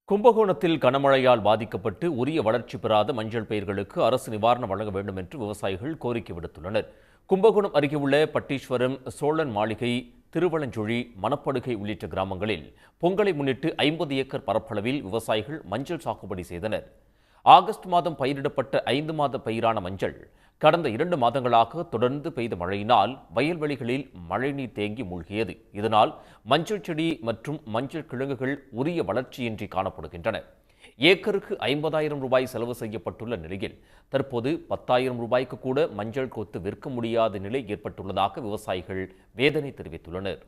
கும்பகோணத்தில் கனமழையால் பாதிக்கப்பட்டு உரிய வளர்ச்சி பெறாத மஞ்சள் பயிர்களுக்கு அரசு நிவாரணம் வழங்க வேண்டும் என்று விவசாயிகள் கோரிக்கை விடுத்துள்ளனர். கும்பகோணம் அருகே உள்ள பட்டீஸ்வரம், சோழன் மாளிகை, திருவலஞ்சுழி, மணப்படுகை உள்ளிட்ட கிராமங்களில் பொங்கலை முன்னிட்டு 50 ஏக்கர் பரப்பளவில் விவசாயிகள் மஞ்சள் சாகுபடி செய்தனர். ஆகஸ்ட் மாதம் பயிரிடப்பட்ட 5 மாத பயிரான மஞ்சள் கடந்த 2 மாதங்களாக தொடர்ந்து பெய்த மழையினால் வயல்வெளிகளில் மழைநீர் தேங்கி மூழ்கியது. இதனால் மஞ்சள் செடி மற்றும் மஞ்சள் கிழங்குகள் உரிய வளர்ச்சியின்றி காணப்படுகின்றன. ஏக்கருக்கு 50,000 ரூபாய் செலவு செய்யப்பட்டுள்ள நிலையில் தற்போது 10,000 ரூபாய்க்கு கூட மஞ்சள் கொத்து விற்க முடியாத நிலை ஏற்பட்டுள்ளதாக விவசாயிகள் வேதனை தெரிவித்துள்ளனர்.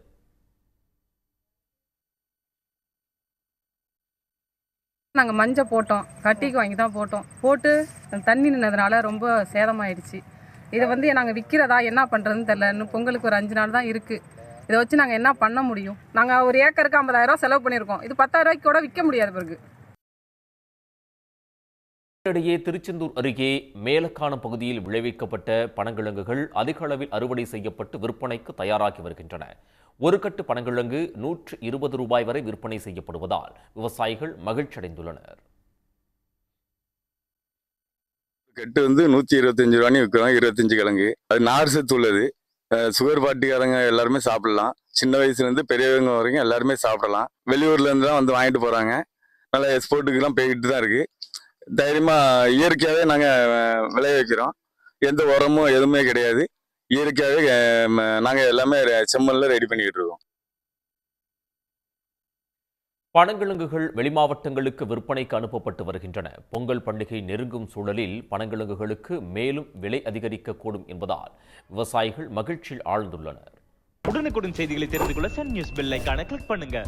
நாங்கள் மஞ்சள் போட்டோம், கட்டிக்கு வாங்கி தான் போட்டு தண்ணி நின்றதுனால ரொம்ப சேதமாயிடுச்சு. இதை நாங்கள் விற்கிறதா என்ன பண்ணுறதுன்னு தெரில. இன்னும் பொங்கலுக்கு ஒரு 5 நாள் தான் இருக்குது. இதை வச்சு நாங்கள் என்ன பண்ண முடியும்? நாங்கள் ஒரு ஏக்கருக்கு 50,000 ரூபா செலவு பண்ணியிருக்கோம். இது 10,000 ரூபாய்க்கு கூட விற்க முடியாது. பிறகு இதனிடையே திருச்செந்தூர் அருகே மேலக்கானம் பகுதியில் விளைவிக்கப்பட்ட பனங்கிழங்குகள் அதிக அளவில் அறுவடை செய்யப்பட்டு விற்பனைக்கு தயாராகி வருகின்றன. ஒரு கட்டு பனங்கிழங்கு 120 ரூபாய் வரை விற்பனை செய்யப்படுவதால் விவசாயிகள் மகிழ்ச்சி அடைந்துள்ளனர். கட்டு 125 ரூபாய்னு விற்கிறோம். 25 கிழங்கு. அது நார் சத்து உள்ளது. சுகர் பாட்டிக்காரங்க எல்லாருமே சாப்பிடலாம். சின்ன வயசுல இருந்து பெரியவங்க வரைக்கும் எல்லாருமே சாப்பிடலாம். வெளியூர்ல இருந்து தான் வந்து வாங்கிட்டு போறாங்க. நல்லா எக்ஸ்போர்ட்டுக்கெல்லாம் போய்கிட்டு தான் இருக்கு. தைரியமா இயற்கையாவே நாங்க விளைய வைக்கிறோம். எந்த உரமும் எதுவுமே கிடையாது. இயற்கையாவே நாங்க எல்லாமே செம்மல்ல ரெடி பண்ணிக்கிட்டு இருக்கோம். பனங்கிழங்குகள் வெளிமாவட்டங்களுக்கு விற்பனைக்கு அனுப்பப்பட்டு வருகின்றன. பொங்கல் பண்டிகை நெருங்கும் சூழலில் பனங்கிழங்குகளுக்கு மேலும் விலை அதிகரிக்கக்கூடும் என்பதால் விவசாயிகள் மகிழ்ச்சியில் ஆழ்ந்துள்ளனர். உடனுக்குடன் செய்திகளை தெரிந்து கொள்ள சன் நியூஸ் பெல் ஐகானை கிளிக் பண்ணுங்க.